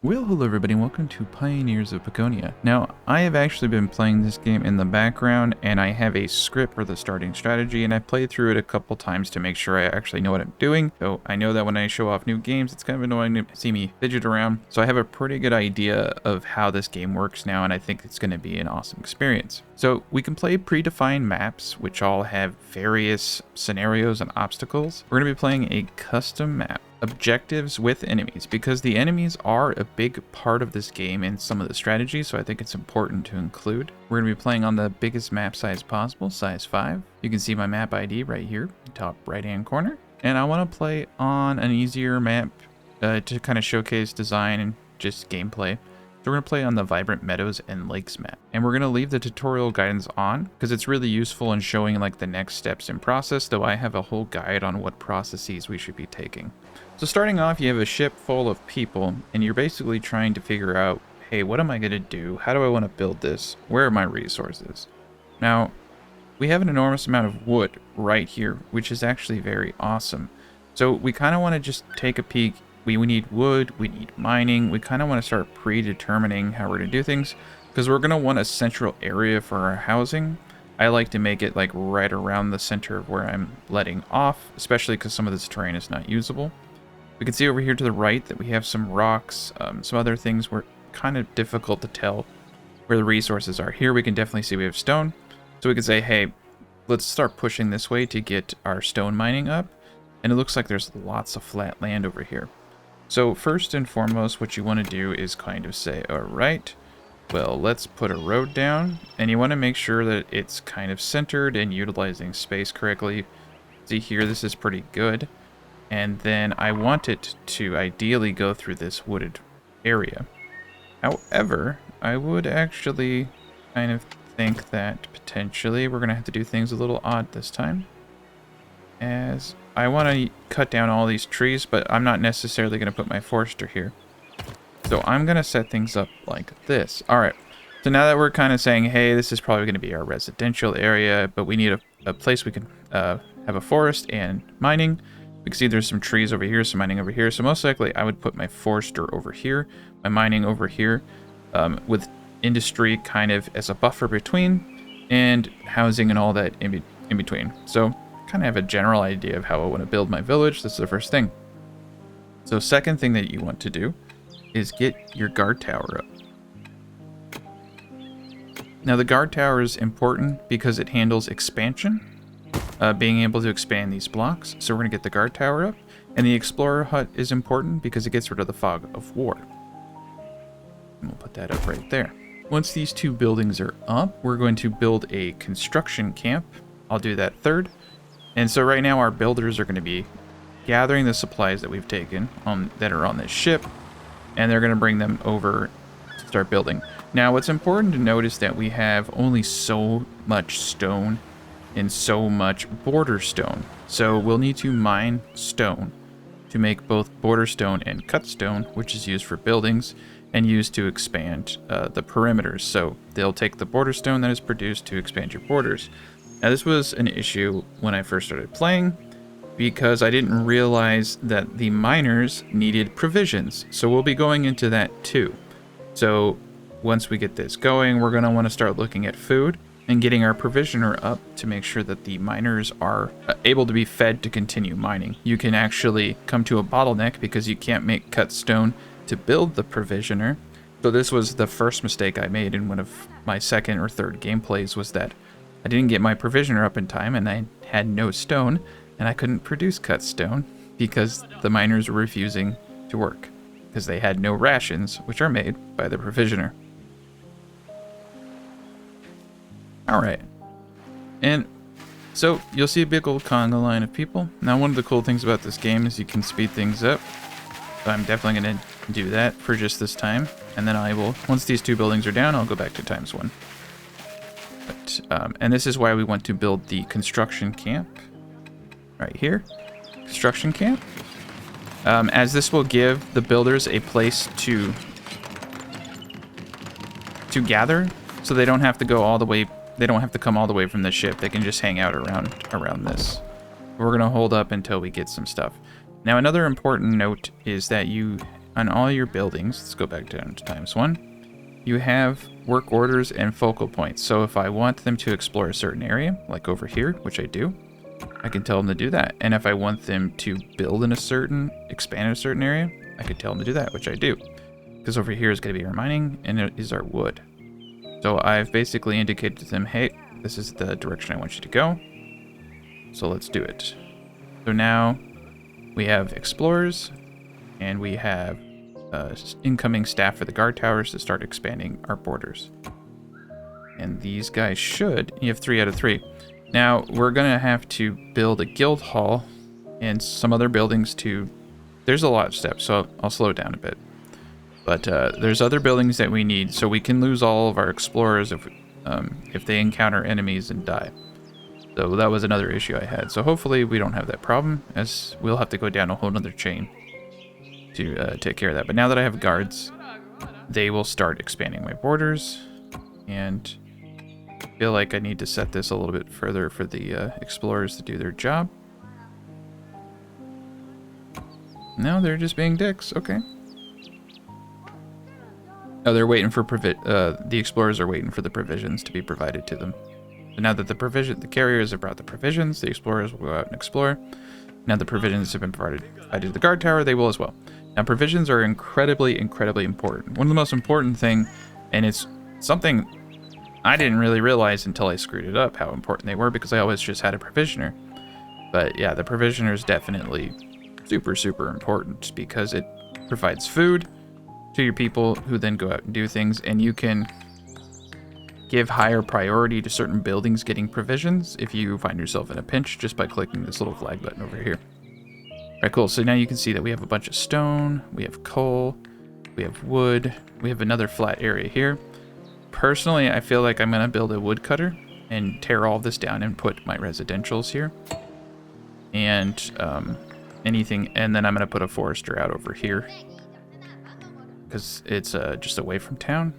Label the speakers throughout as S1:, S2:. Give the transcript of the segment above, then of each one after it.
S1: Well, hello everybody, and welcome to Pioneers of Pagonia. Now, I have actually been playing this game in the background, and I have a script for the starting strategy, and I played through it a couple times to make sure I actually know what I'm doing. So I know that when I show off new games, it's kind of annoying to see me fidget around. So I have a pretty good idea of how this game works now, and I think it's going to be an awesome experience. So we can play predefined maps, which all have various scenarios and obstacles. We're going to be playing a custom map. Objectives with enemies, because the enemies are a big part of this game and some of the strategy, so I think it's important to include. We're going to be playing on the biggest map size possible, size 5. You can see my map ID right here, top right hand corner. And I want to play on an easier map to kind of showcase design and just gameplay. So we're going to play on the Vibrant Meadows and Lakes map. And we're going to leave the tutorial guidance on because it's really useful in showing like the next steps in process, though I have a whole guide on what processes we should be taking. So starting off, you have a ship full of people and you're basically trying to figure out, hey, what am I going to do? How do I want to build this? Where are my resources? Now, we have an enormous amount of wood right here, which is actually very awesome. So we kind of want to just take a peek. We need wood, we need mining, we kind of want to start predetermining how we're going to do things because we're going to want a central area for our housing. I like to make it like right around the center of where I'm letting off, especially because some of this terrain is not usable. We can see over here to the right that we have some rocks, some other things were kind of difficult to tell where the resources are. Here we can definitely see we have stone, so we can say, hey, let's start pushing this way to get our stone mining up, and it looks like there's lots of flat land over here. So first and foremost, what you want to do is kind of say, all right, well, let's put a road down, and you want to make sure that it's kind of centered and utilizing space correctly. See here, this is pretty good. And then I want it to ideally go through this wooded area. However, I would actually kind of think that potentially we're going to have to do things a little odd this time, as I want to cut down all these trees, but I'm not necessarily going to put my forester here. So I'm going to set things up like this. All right. So now that we're kind of saying, hey, this is probably going to be our residential area, but we need a place we can have a forest and mining. We can see there's some trees over here, some mining over here. So most likely I would put my forester over here, my mining over here, with industry kind of as a buffer between, and housing and all that in between. So kind of have a general idea of how I want to build my village. This is the first thing. So second thing that you want to do is get your guard tower up. Now the guard tower is important because it handles expansion. Being able to expand these blocks. So we're going to get the guard tower up. And the explorer hut is important because it gets rid of the fog of war. And we'll put that up right there. Once these two buildings are up, we're going to build a construction camp. I'll do that third. And so right now our builders are going to be gathering the supplies that we've taken that are on this ship. And they're going to bring them over to start building. Now what's important to note is that we have only so much stone and so much border stone. So we'll need to mine stone to make both border stone and cut stone, which is used for buildings and used to expand the perimeters. So they'll take the border stone that is produced to expand your borders. Now this was an issue when I first started playing because I didn't realize that the miners needed provisions. So we'll be going into that too. So once we get this going, we're going to want to start looking at food and getting our provisioner up to make sure that the miners are able to be fed to continue mining. You can actually come to a bottleneck because you can't make cut stone to build the provisioner. So this was the first mistake I made in one of my second or third gameplays, was that I didn't get my provisioner up in time and I had no stone and I couldn't produce cut stone because the miners were refusing to work because they had no rations, which are made by the provisioner. Alright, and so you'll see a big old conga line of people. Now one of the cool things about this game is you can speed things up. So I'm definitely going to do that for just this time. And then I will, once these two buildings are down, I'll go back to ×1. But, and this is why we want to build the construction camp. Right here, construction camp. As this will give the builders a place to gather, so they don't have to go all the way. They don't have to come all the way from the ship. They can just hang out around this. We're going to hold up until we get some stuff. Now, another important note is that you on all your buildings, let's go back down to ×1, you have work orders and focal points. So if I want them to explore a certain area, like over here, which I do, I can tell them to do that. And if I want them to build in expand in a certain area, I can tell them to do that, which I do. Because over here is going to be our mining, and it is our wood. So I've basically indicated to them, hey, this is the direction I want you to go. So let's do it. So now we have explorers, and we have incoming staff for the guard towers to start expanding our borders. And these guys you have 3 out of 3. Now we're gonna have to build a guild hall and some other buildings there's a lot of steps, so I'll slow it down a bit. But there's other buildings that we need, so we can lose all of our explorers if they encounter enemies and die. So that was another issue I had. So hopefully we don't have that problem, as we'll have to go down a whole nother chain to take care of that. But now that I have guards, they will start expanding my borders, and I feel like I need to set this a little bit further for the explorers to do their job. No, they're just being dicks. Okay. Oh, they're waiting for the explorers are waiting for the provisions to be provided to them. So now that the carriers have brought the provisions, the explorers will go out and explore. Now the provisions have been provided to the guard tower, they will as well. Now provisions are incredibly, incredibly important. One of the most important thing, and it's something I didn't really realize until I screwed it up, how important they were, because I always just had a provisioner. But yeah, the provisioner is definitely super, super important, because it provides food to your people who then go out and do things, and you can give higher priority to certain buildings getting provisions if you find yourself in a pinch just by clicking this little flag button over here. Alright, cool. So now you can see that we have a bunch of stone, we have coal, we have wood, we have another flat area here. Personally, I feel like I'm going to build a woodcutter and tear all this down and put my residentials here. And and then I'm going to put a forester out over here, because it's just away from town.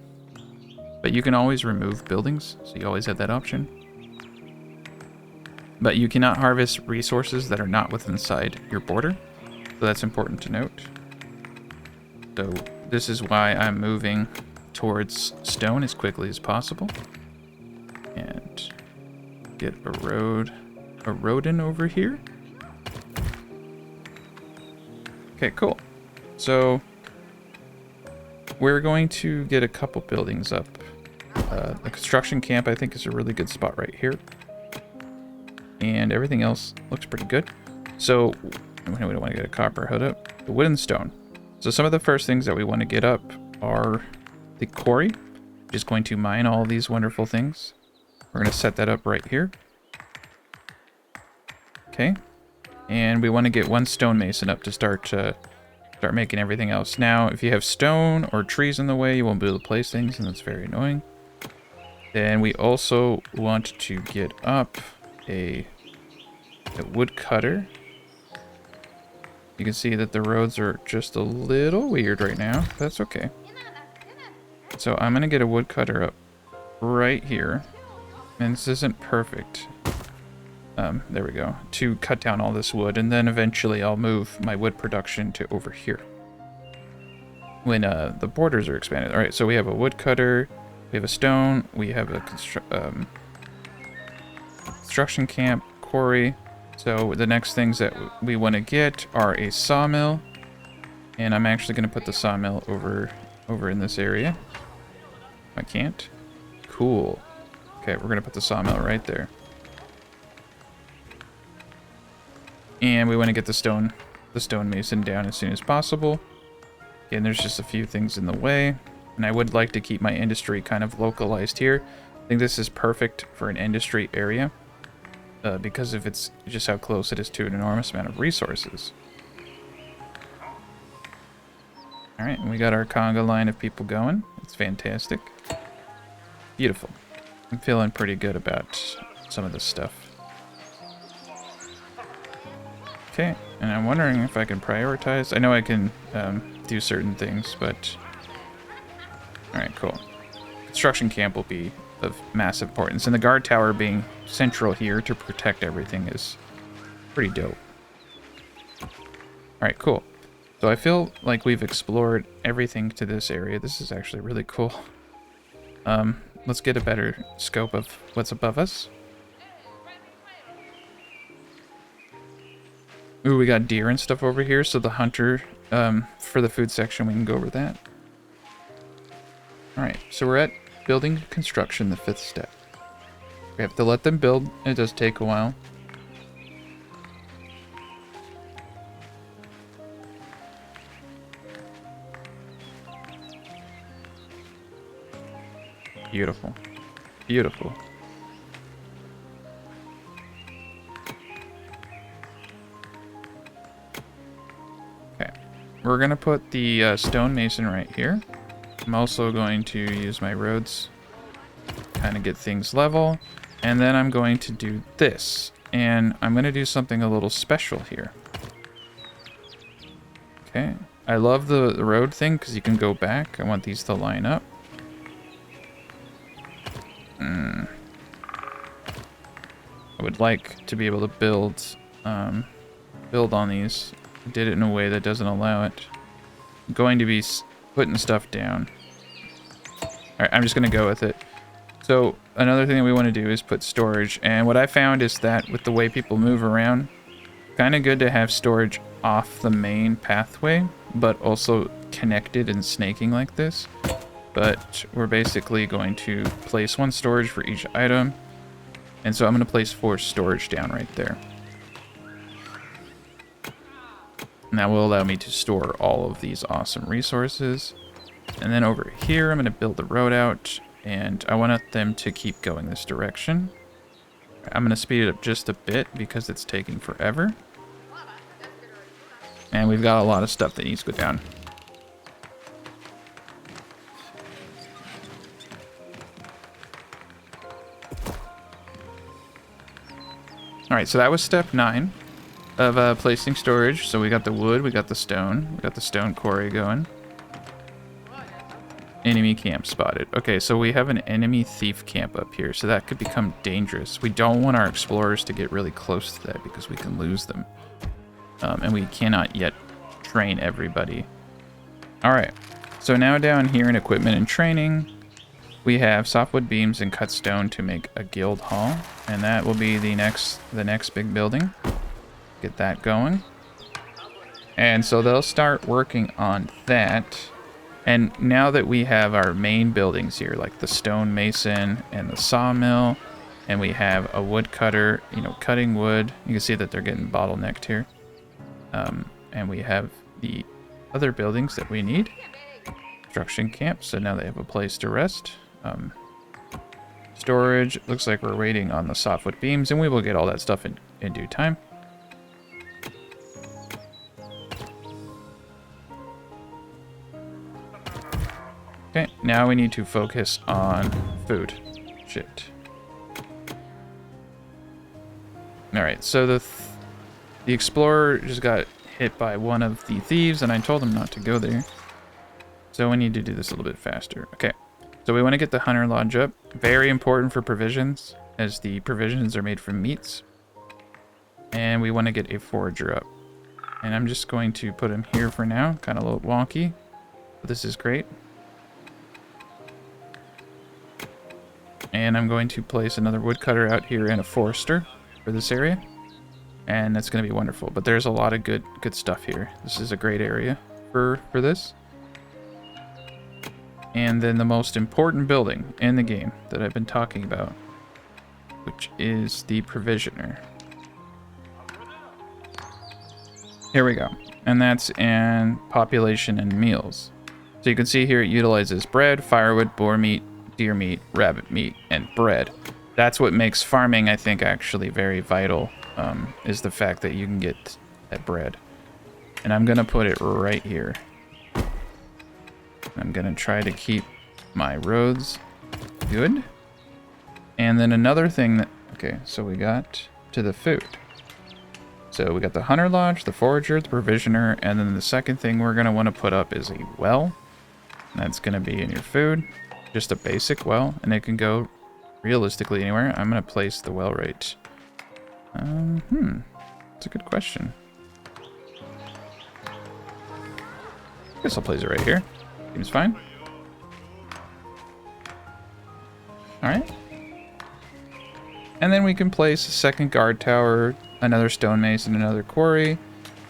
S1: But you can always remove buildings, so you always have that option. But you cannot harvest resources that are not within inside your border, so that's important to note. So this is why I'm moving towards stone as quickly as possible. And get a road in over here. Okay, cool. So we're going to get a couple buildings up. The construction camp, I think, is a really good spot right here. And everything else looks pretty good. So we don't want to get a copper hood up. The wood and stone. So some of the first things that we want to get up are the quarry, which is going to mine all these wonderful things. We're going to set that up right here. Okay. And we want to get 1 stonemason up to start making everything else. Now, if you have stone or trees in the way, you won't be able to place things, and that's very annoying. Then we also want to get up a woodcutter. You can see that the roads are just a little weird right now. That's okay. So I'm going to get a woodcutter up right here. And this isn't perfect. There we go. To cut down all this wood, and then eventually I'll move my wood production to over here when the borders are expanded. All right, so we have a woodcutter, we have a stone, we have a construction camp, quarry. So the next things that we want to get are a sawmill, and I'm actually going to put the sawmill over in this area. I can't. Cool. Okay, we're going to put the sawmill right there. And we want to get the stonemason down as soon as possible. Again, there's just a few things in the way, and I would like to keep my industry kind of localized here. I think this is perfect for an industry area, because of it's just how close it is to an enormous amount of resources. All right, and we got our conga line of people going. It's fantastic. Beautiful. I'm feeling pretty good about some of this stuff. Okay, and I'm wondering if I can prioritize. I know I can do certain things, but... Alright, cool. Construction camp will be of massive importance, and the guard tower being central here to protect everything is pretty dope. Alright, cool. So I feel like we've explored everything to this area. This is actually really cool. Let's get a better scope of what's above us. Ooh, we got deer and stuff over here, so the hunter, for the food section, we can go over that. Alright, so we're at building construction, the 5th step. We have to let them build. It does take a while. Beautiful. Beautiful. Okay. We're going to put the stonemason right here. I'm also going to use my roads, kind of get things level. And then I'm going to do this. And I'm going to do something a little special here. Okay. I love the road thing because you can go back. I want these to line up. I would like to be able to build on these. I did it in a way that doesn't allow it. I'm going to be putting stuff down. Alright, I'm just going to go with it. So another thing that we want to do is put storage. And what I found is that with the way people move around, kind of good to have storage off the main pathway, but also connected and snaking like this. But we're basically going to place 1 storage for each item. And so I'm going to place 4 storage down right there. And that will allow me to store all of these awesome resources. And then over here, I'm going to build the road out. And I want them to keep going this direction. I'm going to speed it up just a bit because it's taking forever. And we've got a lot of stuff that needs to go down. Alright, so that was step 9 of placing storage. So we got the wood, we got the stone, we got the stone quarry going. Enemy camp spotted. Okay, so we have an enemy thief camp up here, so that could become dangerous. We don't want our explorers to get really close to that because we can lose them. And we cannot yet train everybody. Alright, so now down here in equipment and training, we have softwood beams and cut stone to make a guild hall, and that will be the next big building. Get that going. And so they'll start working on that. And now that we have our main buildings here, like the stonemason and the sawmill, and we have a woodcutter, cutting wood, you can see that they're getting bottlenecked here. And we have the other buildings that we need. Construction camp, so now they have a place to rest. Storage, looks like we're waiting on the softwood beams, and we will get all that stuff in due time. Okay, now we need to focus on food. Shit. Alright, so the explorer just got hit by one of the thieves, and I told him not to go there. So we need to do this a little bit faster. Okay, so we want to get the hunter lodge up. Very important for provisions, as the provisions are made from meats. And we want to get a forager up. And I'm just going to put him here for now. Kind of a little wonky, but this is great. And I'm going to place another woodcutter out here and a forester for this area. And that's going to be wonderful. But there's a lot of good stuff here. This is a great area for this. And then the most important building in the game that I've been talking about, which is the provisioner. Here we go. And that's in population and meals. So you can see here it utilizes bread, firewood, boar meat, deer meat, rabbit meat, and bread. That's what makes farming, I think, actually very vital, is the fact that you can get that bread. And I'm going to put it right here. I'm going to try to keep my roads good. And then another thing that... Okay, so we got to the food. So we got the hunter lodge, the forager, the provisioner, and then the second thing we're going to want to put up is a well. That's going to be in your food. Just a basic well, and it can go realistically anywhere. I'm going to place the well right. That's a good question. Guess I'll place it right here. Seems fine. Alright. And then we can place a second guard tower, another stonemason, another quarry.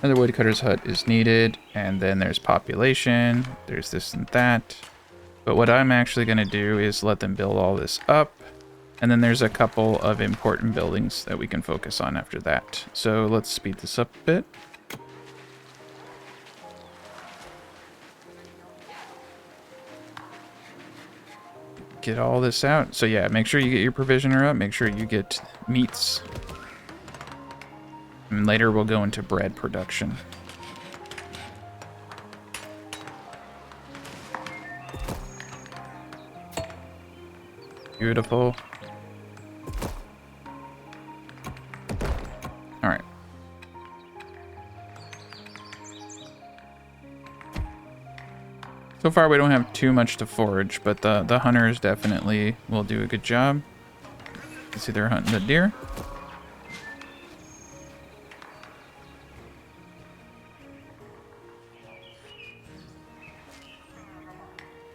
S1: Another woodcutter's hut is needed. And then there's population. There's this and that. But what I'm actually going to do is let them build all this up. And then there's a couple of important buildings that we can focus on after that. So let's speed this up a bit. Get all this out. So yeah, make sure you get your provisioner up. Make sure you get meats. And later we'll go into bread production. Beautiful. All right. So far, we don't have too much to forage, but the hunters definitely will do a good job. You see they're hunting the deer.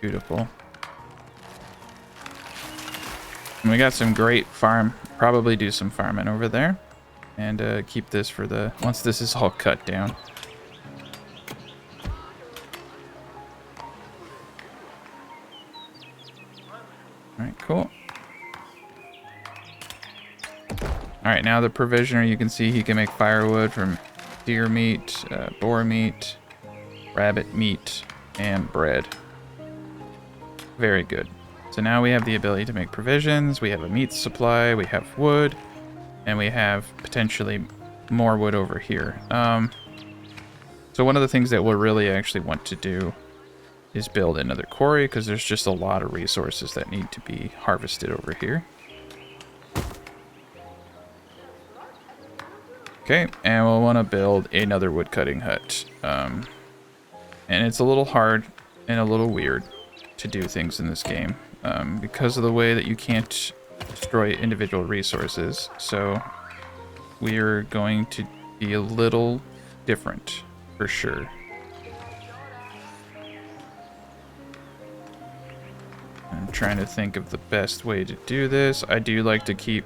S1: Beautiful. And we got some great farm. Probably do some farming over there. And keep this for the... once this is all cut down. Alright, cool. Alright, now the provisioner, you can see he can make firewood from deer meat, boar meat, rabbit meat, and bread. Very good. So now we have the ability to make provisions, we have a meat supply, we have wood, and we have potentially more wood over here. So one of the things that we'll really actually want to do is build another quarry, because there's just a lot of resources that need to be harvested over here. Okay, and we'll want to build another woodcutting hut. And it's a little hard and a little weird to do things in this game because of the way that you can't destroy individual resources. So we're going to be a little different for sure. I'm trying to think of the best way to do this. I like to keep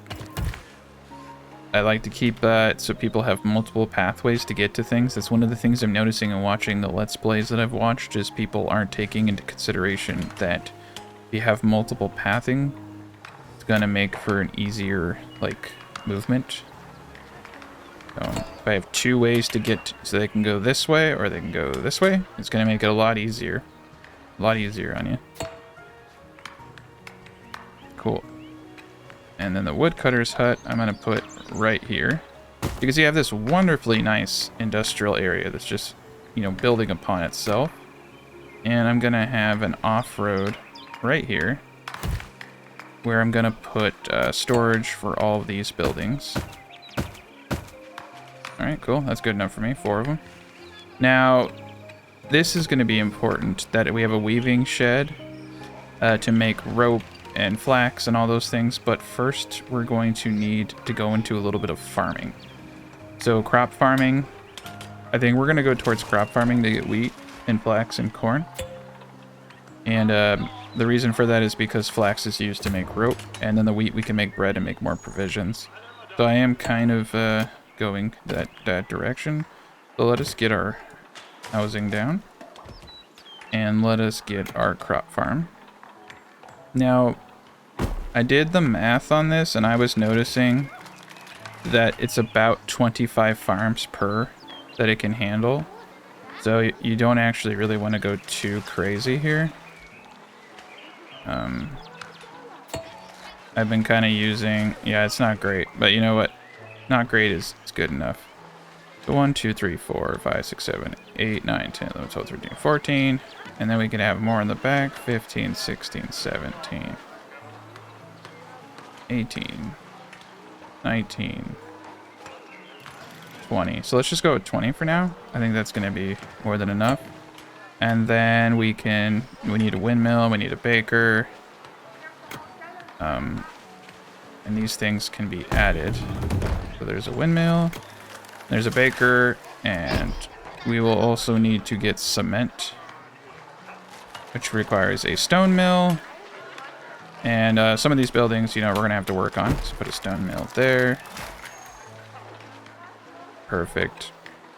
S1: so people have multiple pathways to get to things. That's one of the things I'm noticing and watching the Let's Plays that I've watched, is people aren't taking into consideration that if you have multiple pathing, it's gonna make for an easier like movement. So if I have two ways to get, so they can go this way or they can go this way, it's gonna make it a lot easier on you. Cool. And then the woodcutter's hut, I'm going to put right here. Because you have this wonderfully nice industrial area that's just, you know, building upon itself. And I'm going to have an off-road right here, where I'm going to put storage for all of these buildings. Alright, cool. That's good enough for me. 4 of them. Now, this is going to be important, that we have a weaving shed to make rope and flax and all those things, but first we're going to need to go into a little bit of farming. So crop farming, I think we're going to go towards crop farming to get wheat and flax and corn. And the reason for that is because flax is used to make rope, and then the wheat we can make bread and make more provisions. So I am kind of going that direction. So let us get our housing down, and let us get our crop farm. Now, I did the math on this, and I was noticing that it's about 25 farms per that it can handle. So you don't actually really want to go too crazy here. I've been kind of using, yeah, it's not great, but you know what? Not great is good enough. So 1, 2, 3, 4, 5, 6, 7, 8, 9, 10, 11, 12, 13, 14. And then we can have more in the back. 15, 16, 17, 18, 19, 20. So let's just go with 20 for now. I think that's going to be more than enough. And then we need a windmill, we need a baker. And these things can be added. So there's a windmill, there's a baker, and we will also need to get cement which requires a stone mill. And some of these buildings, you know, we're going to have to work on. So put a stone mill there. Perfect.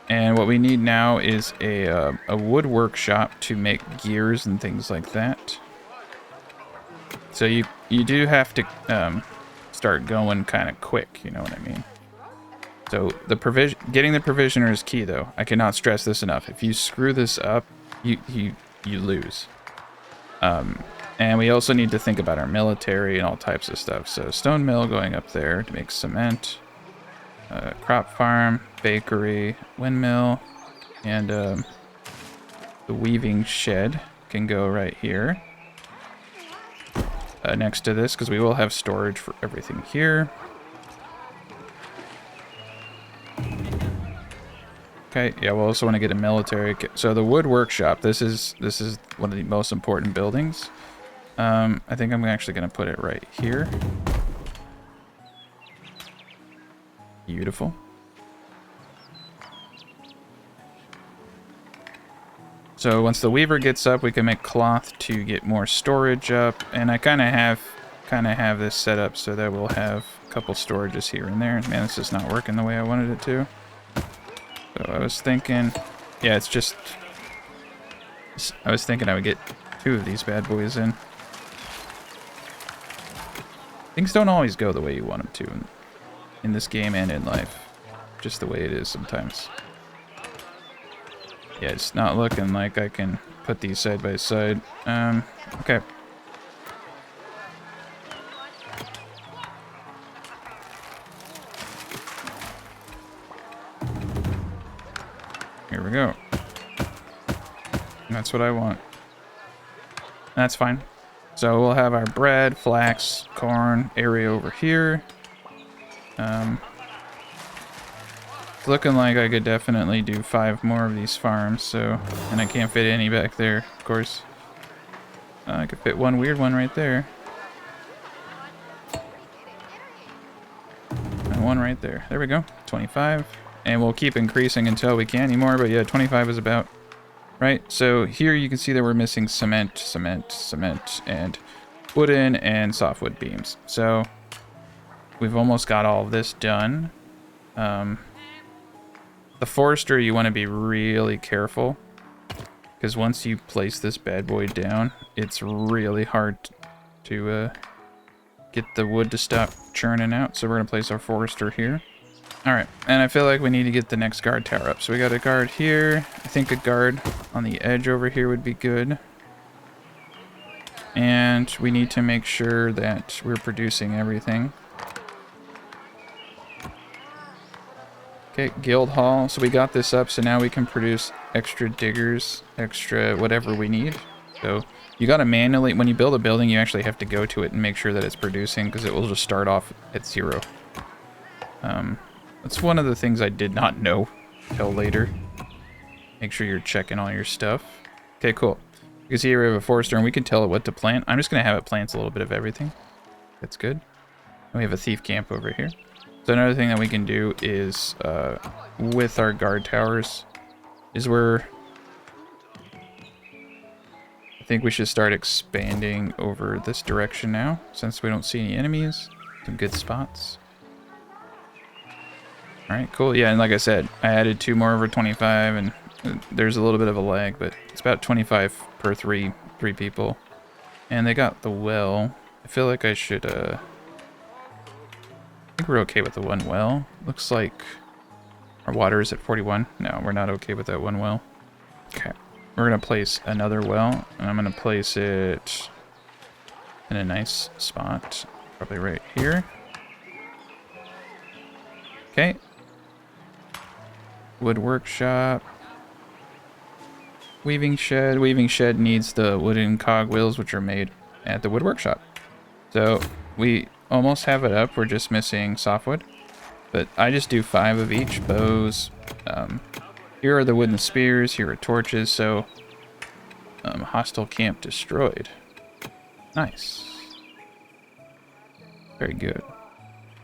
S1: And what we need now is a wood workshop to make gears and things like that. So you do have to start going kind of quick, you know what I mean? So getting the provisioner is key, though. I cannot stress this enough. If you screw this up, you lose. And we also need to think about our military and all types of stuff. So stone mill going up there to make cement, crop farm, bakery, windmill, and the weaving shed can go right here next to this, because we will have storage for everything here. Okay, yeah, we'll also want to get a military. So the wood workshop, this is one of the most important buildings. I think I'm actually going to put it right here. Beautiful. So once the weaver gets up, we can make cloth to get more storage up. And I kind of have this set up so that we'll have a couple storages here and there. Man, this is not working the way I wanted it to. So I was thinking, yeah, I was thinking I would get 2 of these bad boys in. Things don't always go the way you want them to in this game and in life. Just the way it is sometimes. Yeah, it's not looking like I can put these side by side. Okay. Here we go. That's what I want. That's fine. So we'll have our bread, flax, corn area over here. It's looking like I could definitely do 5 more of these farms, so, and I can't fit any back there, of course. I could fit one weird one right there. And one right there. There we go. 25. And we'll keep increasing until we can't anymore, but yeah, 25 is about right. So here you can see that we're missing cement, and wooden and softwood beams. So we've almost got all of this done. The forester, you want to be really careful, because once you place this bad boy down, it's really hard to get the wood to stop churning out. So we're going to place our forester here. Alright, and I feel like we need to get the next guard tower up. So we got a guard here. I think a guard on the edge over here would be good. And we need to make sure that we're producing everything. Okay, guild hall. So we got this up, so now we can produce extra diggers, extra whatever we need. So you gotta manually, when you build a building, you actually have to go to it and make sure that it's producing, because it will just start off at 0. That's one of the things I did not know till later. Make sure you're checking all your stuff. Okay, cool. You can see here we have a forester, and we can tell it what to plant. I'm just gonna have it plant a little bit of everything. That's good. And we have a thief camp over here. So another thing that we can do is, with our guard towers, is I think we should start expanding over this direction now, since we don't see any enemies. Some good spots. Alright, cool. Yeah, and like I said, I added 2 more over 25, and there's a little bit of a lag, but it's about 25 per 3 people. And they got the well. I feel like I should, I think we're okay with the 1 well. Looks like our water is at 41. No, we're not okay with that 1 well. Okay. We're going to place another well, and I'm going to place it in a nice spot. Probably right here. Okay. Wood workshop. Weaving shed. Weaving shed needs the wooden cogwheels, which are made at the wood workshop. So we almost have it up. We're just missing softwood. But I just do 5 of each. Bows. Here are the wooden spears. Here are torches. So hostile camp destroyed. Nice. Very good.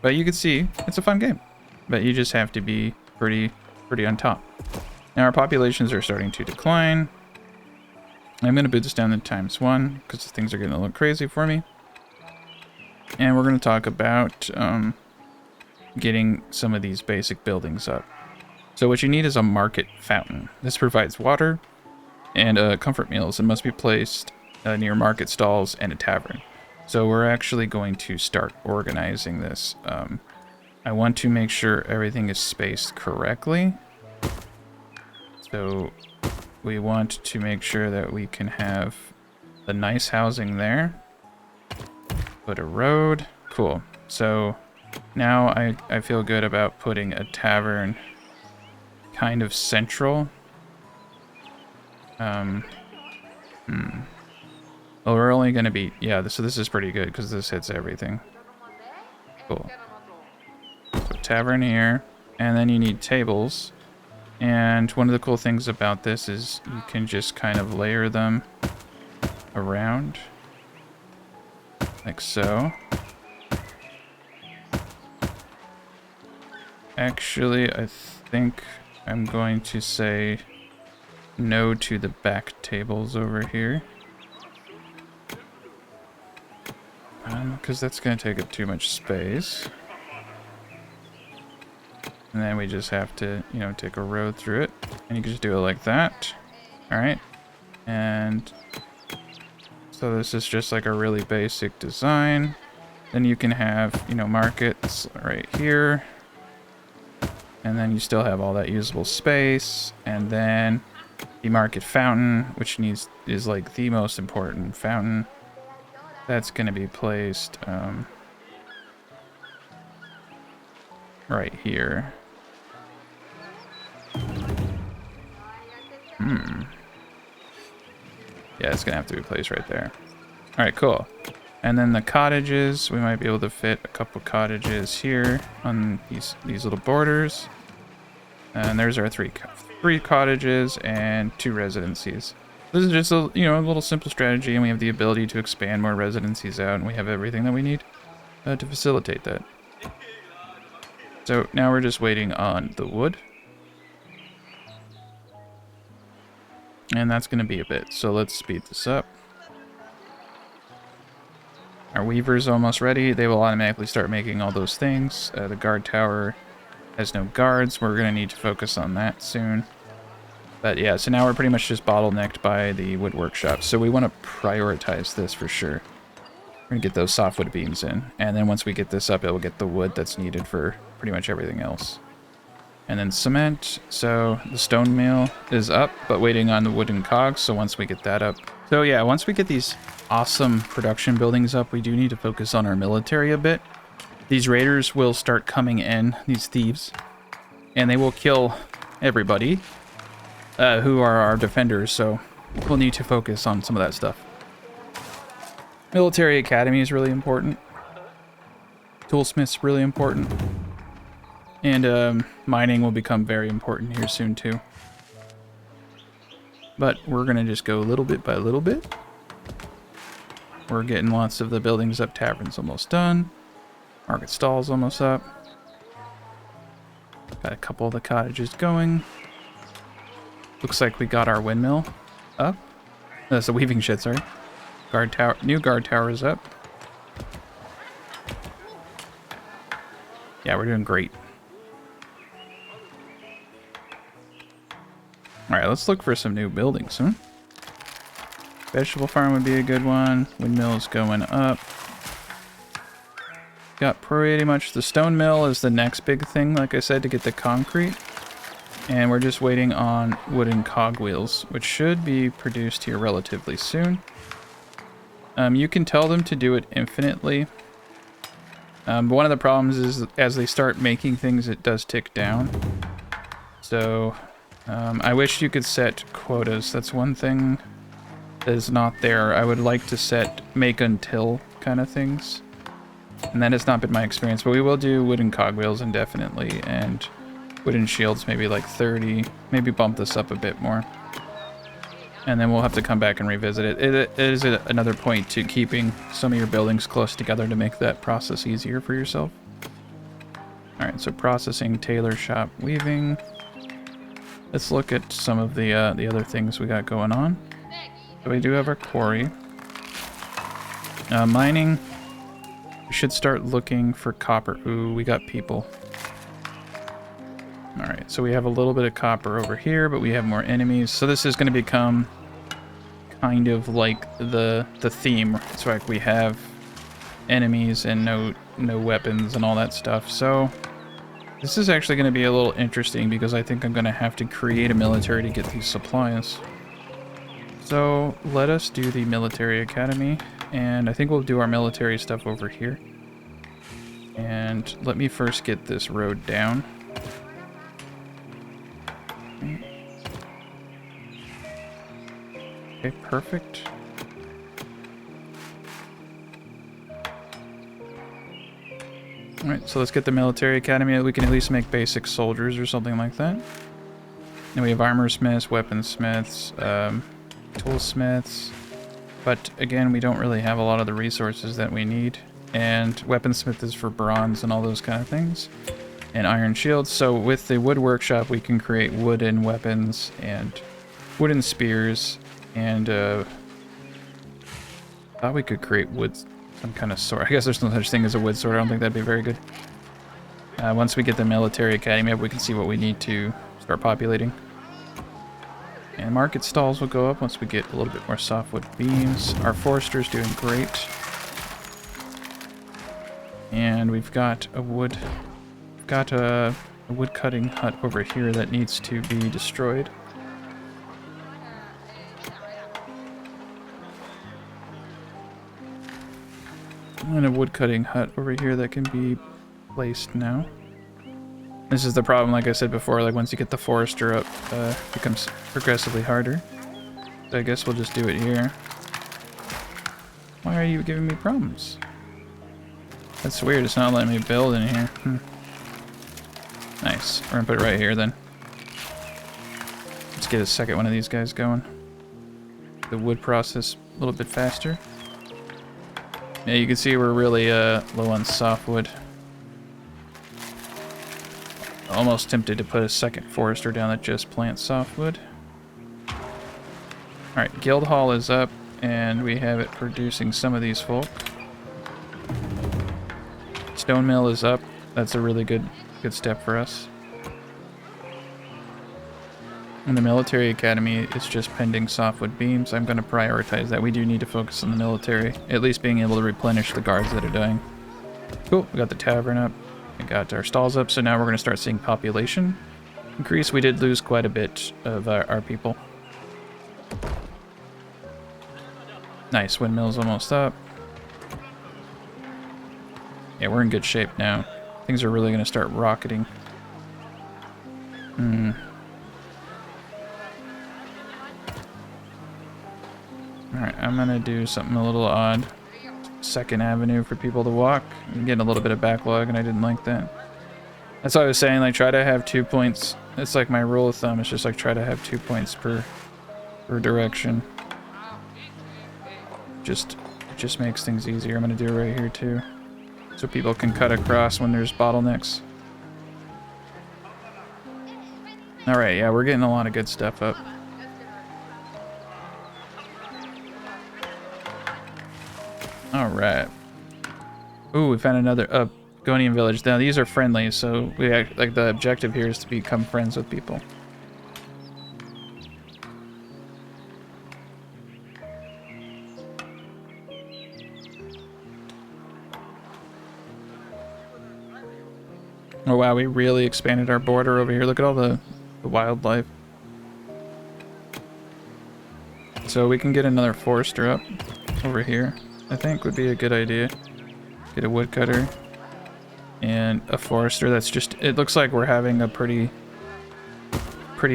S1: But you can see it's a fun game. But you just have to be pretty on top. Now our populations are starting to decline. I'm going to boot this down to ×1 because things are getting a little crazy for me. And we're going to talk about getting some of these basic buildings up. So what you need is a market fountain. This provides water and comfort meals and must be placed near market stalls and a tavern. So we're actually going to start organizing this. I want to make sure everything is spaced correctly. So we want to make sure that we can have the nice housing there. Put a road. Cool. So now I feel good about putting a tavern kind of central. Well, we're only going to be... Yeah, so this is pretty good because this hits everything. Cool. So tavern here. And then you need tables. And one of the cool things about this is you can just kind of layer them around. Like so. Actually, I think I'm going to say no to the back tables over here. Because that's going to take up too much space. And then we just have to, you know, take a road through it. And you can just do it like that. Alright. And so this is just like a really basic design. Then you can have, you know, markets right here. And then you still have all that usable space. And then the market fountain, which is like the most important fountain. That's going to be placed right here. Yeah, it's going to have to be placed right there. Alright, cool. And then the cottages, we might be able to fit a couple cottages here on these little borders. And there's our three cottages and 2 residencies. This is just a, you know, a little simple strategy, and we have the ability to expand more residencies out, and we have everything that we need to facilitate that. So now we're just waiting on the wood. And that's going to be a bit, so let's speed this up. Our weaver's almost ready. They will automatically start making all those things. The guard tower has no guards. We're going to need to focus on that soon. But yeah, so now we're pretty much just bottlenecked by the wood workshop. So we want to prioritize this for sure. We're going to get those softwood beams in. And then once we get this up, it will get the wood that's needed for pretty much everything else. And then cement. So the stone mill is up, but waiting on the wooden cogs. So once we get that up. So yeah, once we get these awesome production buildings up, we do need to focus on our military a bit. These raiders will start coming in, these thieves, and they will kill everybody who are our defenders. So we'll need to focus on some of that stuff. Military academy is really important. Toolsmith's really important. And mining will become very important here soon too. But we're going to just go little bit by little bit. We're getting lots of the buildings up. Tavern's almost done. Market stall's almost up. Got a couple of the cottages going. Looks like we got our windmill up. That's the weaving shed, sorry. Guard tower, new guard tower is up. Yeah, we're doing great. Alright, let's look for some new buildings, huh? Vegetable farm would be a good one. Windmill's going up. Got pretty much the stone mill is the next big thing, like I said, to get the concrete. And we're just waiting on wooden cogwheels, which should be produced here relatively soon. You can tell them to do it infinitely. But one of the problems is as they start making things, it does tick down. So I wish you could set quotas. That's one thing that is not there. I would like to set make until kind of things. And that has not been my experience, but we will do wooden cogwheels indefinitely, and wooden shields maybe like 30, maybe bump this up a bit more. And then we'll have to come back and revisit it. It is another point to keeping some of your buildings close together to make that process easier for yourself. Alright, so processing, tailor shop, weaving. Let's look at some of the other things we got going on. So we do have our quarry. Mining. We should start looking for copper. Ooh, we got people. Alright, so we have a little bit of copper over here, but we have more enemies. So this is going to become kind of like the theme. It's like we have enemies and no weapons and all that stuff. So this is actually going to be a little interesting because I think I'm going to have to create a military to get these supplies. So let us do the military academy, and I think we'll do our military stuff over here. And let me first get this road down. Okay, perfect. Alright, so let's get the military academy. We can at least make basic soldiers or something like that. And we have armor smiths, weaponsmiths, toolsmiths. But again, we don't really have a lot of the resources that we need. And weaponsmith is for bronze and all those kind of things. And iron shields. So with the wood workshop, we can create wooden weapons and wooden spears. And thought we could create wood, some kind of sword. I guess there's no such thing as a wood sword. I don't think that'd be very good. Once we get the military academy up, we can see what we need to start populating. And market stalls will go up once we get a little bit more softwood beams. Our forester's doing great. And we've got a wood cutting hut over here that needs to be destroyed. And a wood cutting hut over here that can be placed now. This is the problem, like I said before, like once you get the forester up, it becomes progressively harder. So I guess we'll just do it here. Why are you giving me problems? That's weird, it's not letting me build in here. Nice, we're gonna put it right here then. Let's get a second one of these guys going. The wood process a little bit faster. Yeah, you can see we're really low on softwood. Almost tempted to put a second forester down that just plants softwood. Alright, guild hall is up, and we have it producing some of these folk. Stone mill is up. That's a really good step for us. And the military academy is just pending softwood beams. I'm going to prioritize that. We do need to focus on the military, at least being able to replenish the guards that are dying. Cool, we got the tavern up. We got our stalls up, so now we're going to start seeing population increase. We did lose quite a bit of our people. Nice, windmill's almost up. Yeah, we're in good shape now. Things are really going to start rocketing. Alright, I'm going to do something a little odd. Second Avenue for people to walk. I'm getting a little bit of backlog, and I didn't like that. That's what I was saying, like, try to have 2 points. It's like my rule of thumb. It's just like try to have 2 points per direction. It just makes things easier. I'm going to do it right here, too. So people can cut across when there's bottlenecks. Alright, yeah, we're getting a lot of good stuff up. Alright. Ooh, we found another Pagonian village. Now these are friendly, so we like the objective here is to become friends with people. Oh wow, we really expanded our border over here. Look at all the wildlife. So we can get another forester up over here. I think would be a good idea. Get a woodcutter and a forester. That's just, it looks like we're having a pretty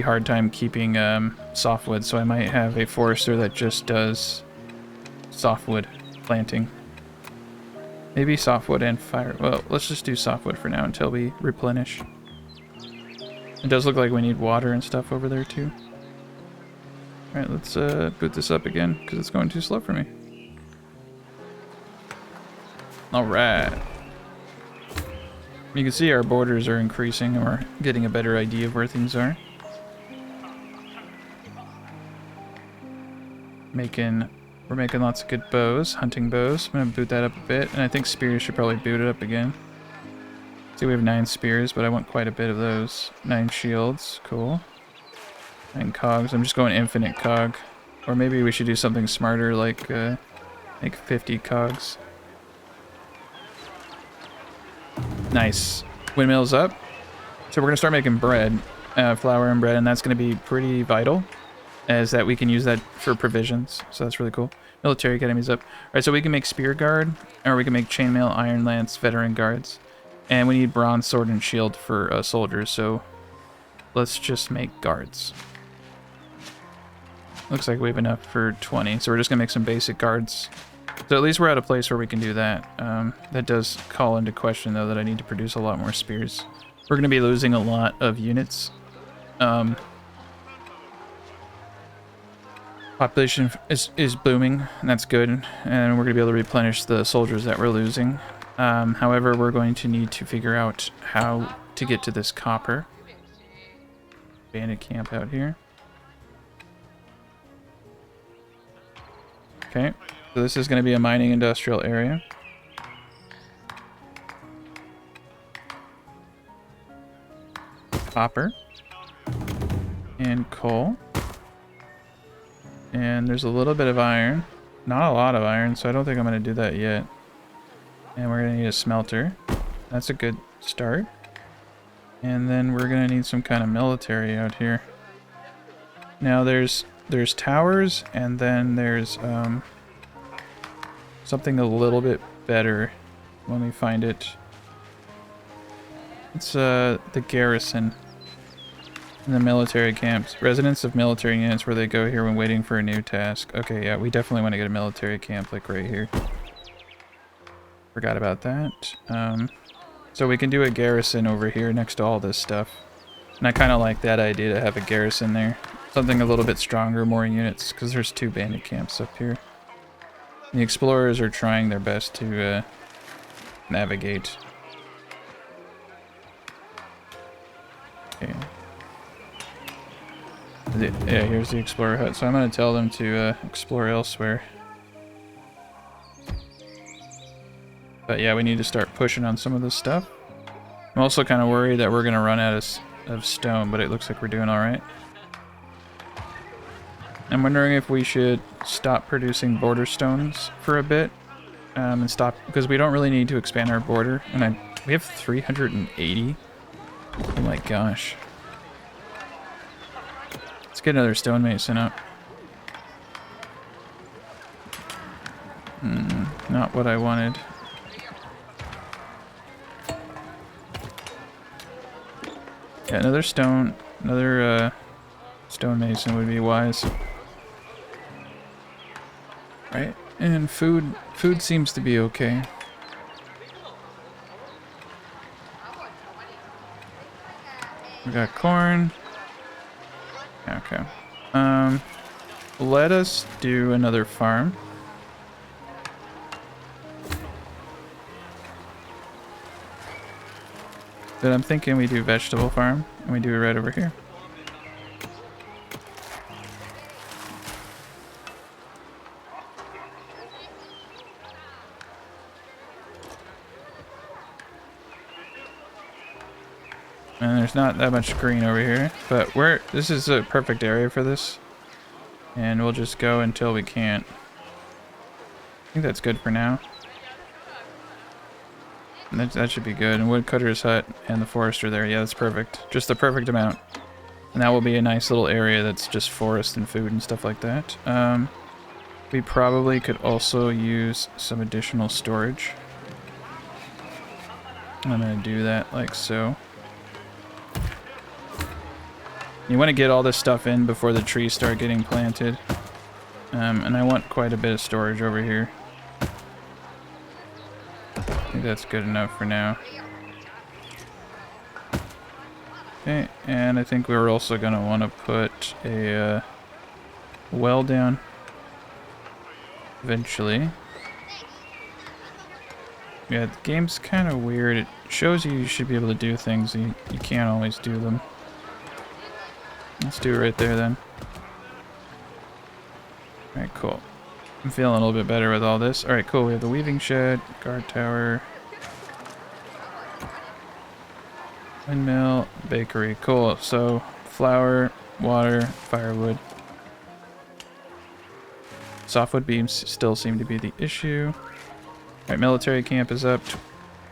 S1: hard time keeping softwood, so I might have a forester that just does softwood planting. Maybe softwood and fire. Well, let's just do softwood for now until we replenish. It does look like we need water and stuff over there too. Alright, let's boot this up again because it's going too slow for me. Alright. You can see our borders are increasing, and we're getting a better idea of where things are. We're making lots of good bows, hunting bows. I'm gonna boot that up a bit, and I think spears should probably boot it up again. See, we have 9 spears, but I want quite a bit of those. 9 shields, cool. 9 cogs. I'm just going infinite cog, or maybe we should do something smarter, like 50 cogs. Nice. Windmills up. So we're gonna start making bread, flour and bread, and that's gonna be pretty vital, as that we can use that for provisions. So that's really cool. Military academies up. Alright, so we can make spear guard, or we can make chainmail, iron lance, veteran guards. And we need bronze sword and shield for soldiers, so let's just make guards. Looks like we have enough for 20, so we're just gonna make some basic guards. So at least we're at a place where we can do that. That does call into question, though, that I need to produce a lot more spears. We're gonna be losing a lot of units. Population is booming, and that's good, and we're going to be able to replenish the soldiers that we're losing. However, we're going to need to figure out how to get to this copper. Bandit camp out here. Okay, so this is going to be a mining industrial area. Copper. And coal. And there's a little bit of iron. Not a lot of iron, so I don't think I'm going to do that yet. And we're going to need a smelter. That's a good start. And then we're going to need some kind of military out here. Now there's towers, and then there's something a little bit better. Let me find it. It's the garrison. In the military camps. Residents of military units where they go here when waiting for a new task. Okay, yeah, we definitely want to get a military camp, like right here. Forgot about that. So we can do a garrison over here next to all this stuff. And I kind of like that idea to have a garrison there. Something a little bit stronger, more units, because there's 2 bandit camps up here. The explorers are trying their best to navigate. Okay. Yeah, here's the explorer hut, so I'm going to tell them to explore elsewhere. But yeah, we need to start pushing on some of this stuff. I'm also kind of worried that we're going to run out of stone, but it looks like we're doing alright. I'm wondering if we should stop producing border stones for a bit, and stop, because we don't really need to expand our border, and we have 380. Oh my gosh. Let's get another stonemason up. Not what I wanted. Yeah, another stonemason would be wise. Right, and food seems to be okay. We got corn. Okay. Let us do another farm. But I'm thinking we do vegetable farm, and we do it right over here. And there's not that much green over here, but this is a perfect area for this. And we'll just go until we can't. I think that's good for now. And that should be good. And woodcutter's hut and the forester there. Yeah, that's perfect. Just the perfect amount. And that will be a nice little area that's just forest and food and stuff like that. We probably could also use some additional storage. I'm going to do that like so. You want to get all this stuff in before the trees start getting planted. And I want quite a bit of storage over here. I think that's good enough for now. Okay, and I think we're also going to want to put a well down eventually. Yeah, the game's kind of weird. It shows you should be able to do things, and you can't always do them. Let's do it right there then. Alright, cool. I'm feeling a little bit better with all this. Alright, cool. We have the weaving shed, guard tower, windmill, bakery. Cool. So, flour, water, firewood. Softwood beams still seem to be the issue. Alright, military camp is up.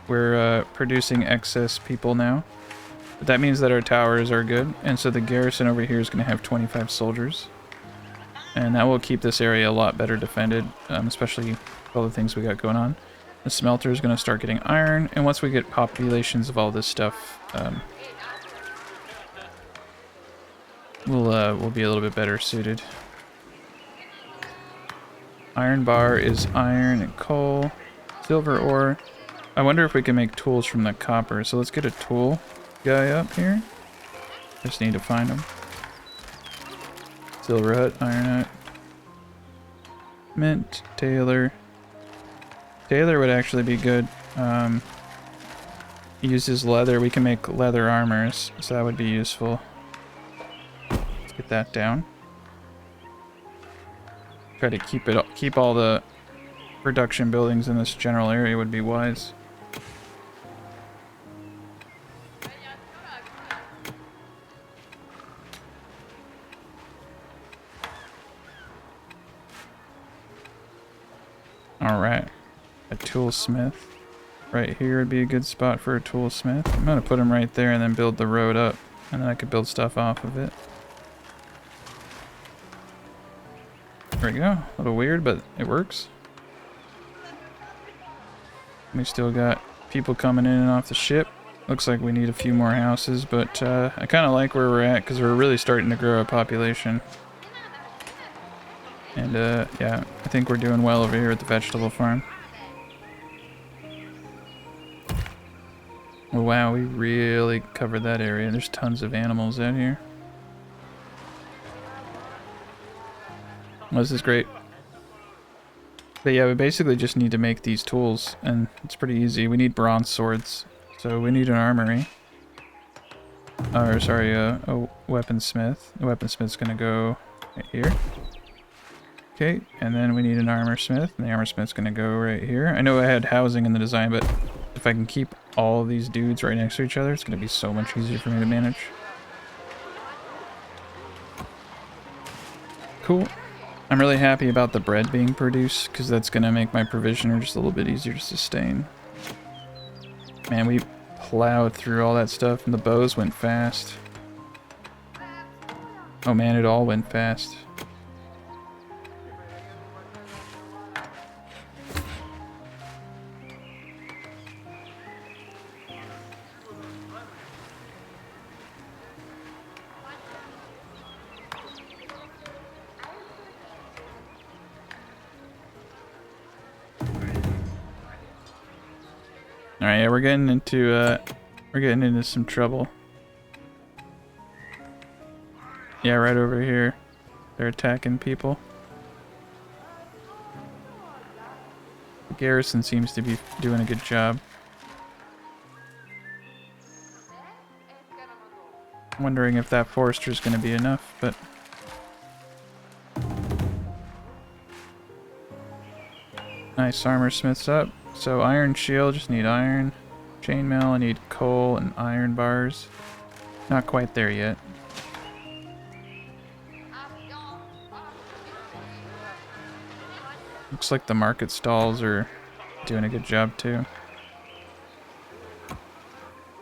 S1: We're producing excess people now. But that means that our towers are good. And so the garrison over here is going to have 25 soldiers. And that will keep this area a lot better defended, especially with all the things we got going on. The smelter is going to start getting iron. And once we get populations of all this stuff, we'll be a little bit better suited. Iron bar is iron and coal. Silver ore. I wonder if we can make tools from the copper. So let's get a tool guy up here. Just need to find him. Silver hut, iron hut. Mint, tailor. Tailor would actually be good. He uses leather. We can make leather armors, so that would be useful. Let's get that down. Try to keep all the production buildings in this general area would be wise. Alright. A toolsmith. Right here would be a good spot for a toolsmith. I'm gonna put him right there and then build the road up. And then I could build stuff off of it. There we go. A little weird, but it works. We still got people coming in and off the ship. Looks like we need a few more houses, but I kind of like where we're at because we're really starting to grow our population. And yeah, I think we're doing well over here at the vegetable farm. Oh wow, we really covered that area. There's tons of animals out here. Well, this is great. But yeah, we basically just need to make these tools, and it's pretty easy. We need bronze swords, so we need an armory. Or sorry, a weaponsmith. The weaponsmith's gonna go right here. Okay, and then we need an armorsmith, and the armorsmith's gonna go right here. I know I had housing in the design, but if I can keep all of these dudes right next to each other, it's gonna be so much easier for me to manage. Cool. I'm really happy about the bread being produced, because that's going to make my provisioner just a little bit easier to sustain. Man, we plowed through all that stuff, and the bows went fast. Oh man, it all went fast. Alright, yeah, we're getting into some trouble. Yeah, right over here. They're attacking people. The garrison seems to be doing a good job. I'm wondering if that forester is going to be enough, but... Nice, armorsmith's up. So iron shield, just need iron. Chainmail, I need coal and iron bars. Not quite there yet. Looks like the market stalls are doing a good job too.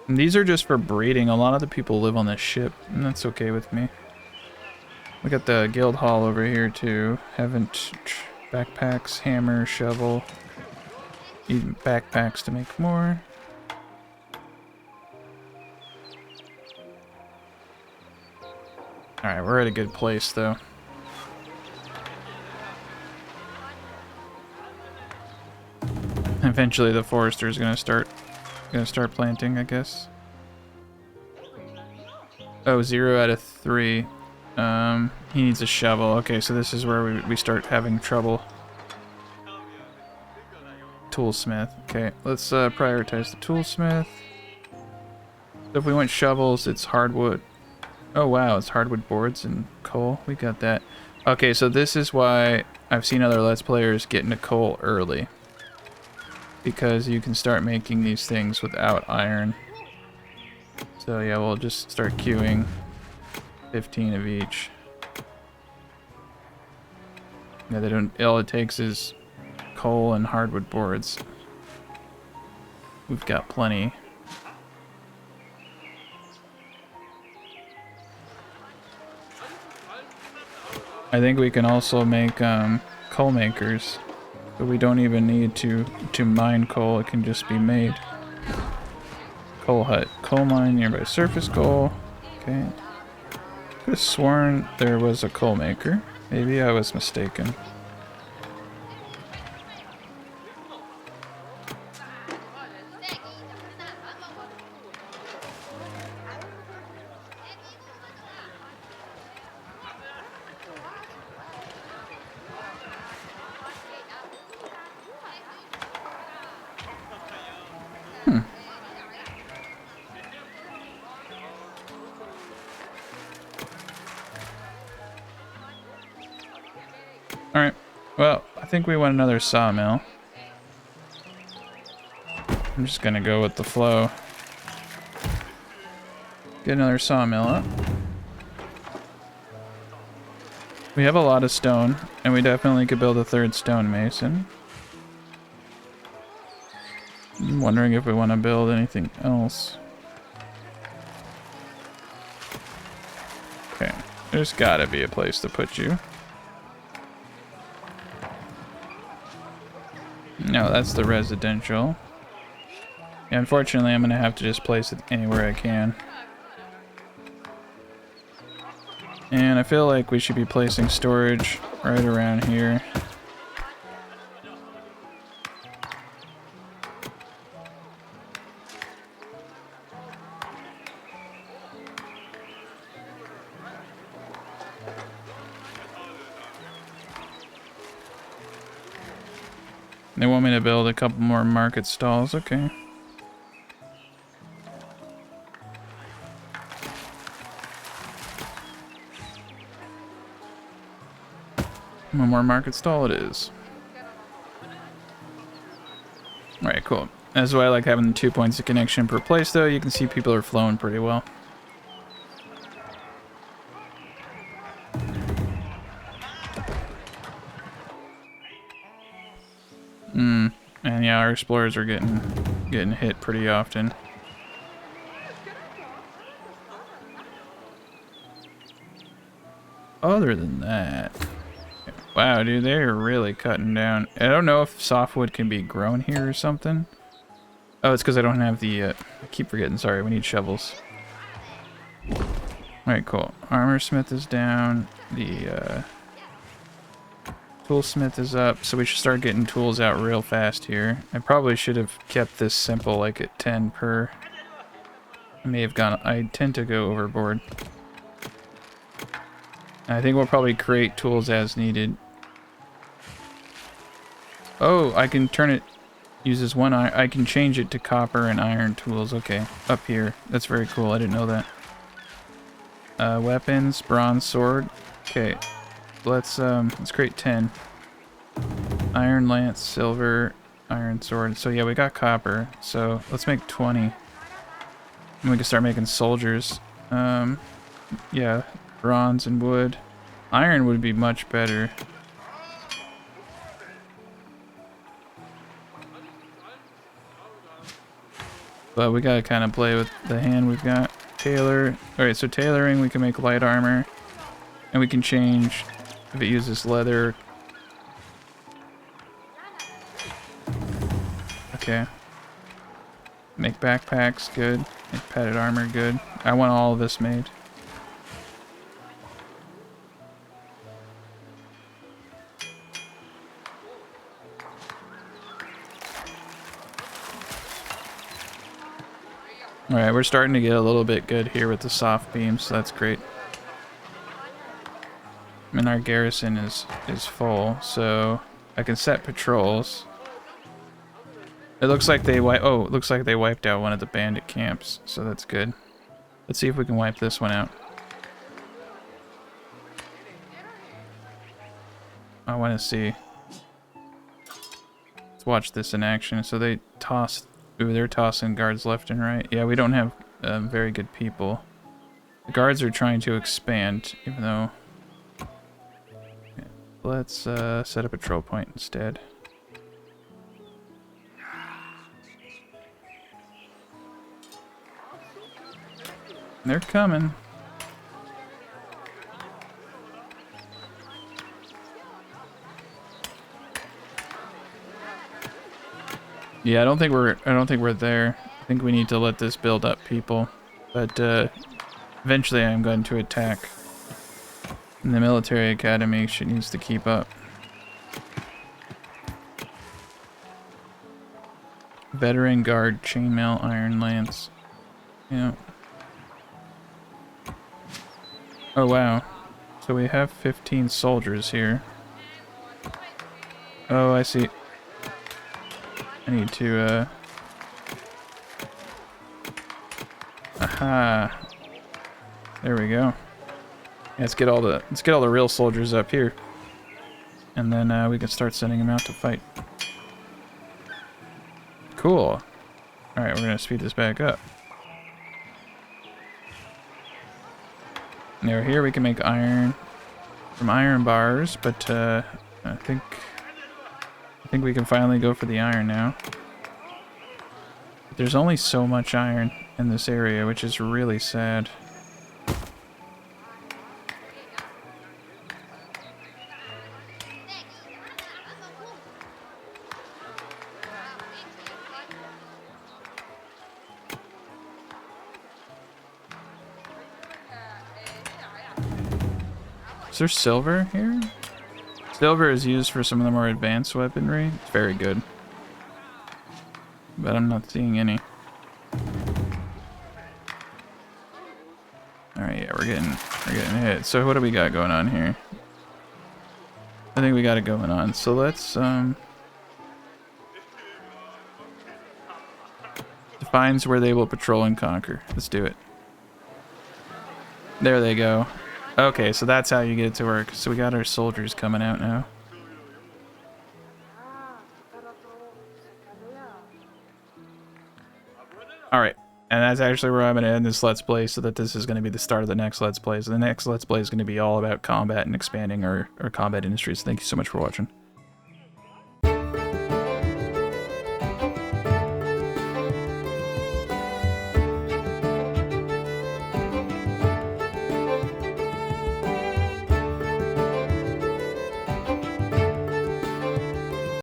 S1: And these are just for breeding. A lot of the people live on this ship, and that's okay with me. We got the guild hall over here too. Haven't backpacks, hammer, shovel. Need backpacks to make more. Alright, we're at a good place though. Eventually the forester is gonna start planting, I guess. Oh, 0 out of 3. He needs a shovel. Okay, so this is where we start having trouble. Toolsmith. Okay, let's prioritize the toolsmith. So if we want shovels, it's hardwood. Oh wow, it's hardwood boards and coal. We got that. Okay, so this is why I've seen other Let's Players get into coal early. Because you can start making these things without iron. So yeah, we'll just start queuing 15 of each. Yeah, they don't. All it takes is coal and hardwood boards. We've got plenty. I think we can also make coal makers, but we don't even need to mine coal. It can just be made. Coal hut, coal mine nearby surface coal. Okay. Could have sworn there was a coal maker. Maybe I was mistaken. Alright, well, I think we want another sawmill. I'm just gonna go with the flow. Get another sawmill up. We have a lot of stone, and we definitely could build a third stonemason. I'm wondering if we want to build anything else. Okay, there's gotta be a place to put you. No, that's the residential. Yeah, unfortunately, I'm gonna have to just place it anywhere I can. And I feel like we should be placing storage right around here. They want me to build a couple more market stalls, okay. One more market stall it is. Alright, cool. That's why I like having the 2 points of connection per place, though. You can see people are flowing pretty well. And yeah, our explorers are getting hit pretty often. Other than that, wow, dude, they're really cutting down. I don't know if softwood can be grown here or something. Oh, it's because I don't have the, I keep forgetting, sorry, we need shovels. Alright, cool. Armor smith is down. The, toolsmith is up, so we should start getting tools out real fast here. I probably should have kept this simple, like at 10 per. I may have gone, I tend to go overboard. I think we'll probably create tools as needed. Oh, I can turn it, uses one iron, I can change it to copper and iron tools, okay, up here. That's very cool, I didn't know that. Weapons, bronze sword, okay. Let's create 10. Iron lance, silver, iron sword. So yeah, we got copper. So let's make 20. And we can start making soldiers. Yeah, bronze and wood. Iron would be much better. But we gotta kind of play with the hand we've got. Tailor. Alright, so tailoring, we can make light armor. And we can change if it uses leather. Okay. Make backpacks, good. Make padded armor, good. I want all of this made. Alright, we're starting to get a little bit good here with the soft beams, so that's great. And our garrison is full, so I can set patrols. It looks like they wiped out one of the bandit camps, so that's good. Let's see if we can wipe this one out. I want to see. Let's watch this in action. So they tossed. Ooh, they're tossing guards left and right. Yeah, we don't have very good people. The guards are trying to expand, even though... Yeah, let's set up a troll point instead. They're coming. Yeah, I don't think we're there. I think we need to let this build up, people. But eventually I'm going to attack. And the military academy needs to keep up. Veteran guard, chainmail, iron lance. Yeah. Oh wow. So we have 15 soldiers here. Oh, I see. I need to aha. There we go. Yeah, let's get all the real soldiers up here. And then we can start sending them out to fight. Cool. Alright, we're gonna speed this back up. Now here we can make iron from iron bars, but I think we can finally go for the iron now. There's only so much iron in this area, which is really sad. Is there silver here? Silver is used for some of the more advanced weaponry. It's very good. But I'm not seeing any. Alright, yeah, we're getting hit. So what do we got going on here? I think we got it going on. So let's defines where they will patrol and conquer. Let's do it. There they go. Okay, so that's how you get it to work. So we got our soldiers coming out now. Alright, and that's actually where I'm going to end this Let's Play, so that this is going to be the start of the next Let's Play. So the next Let's Play is going to be all about combat and expanding our combat industries. Thank you so much for watching.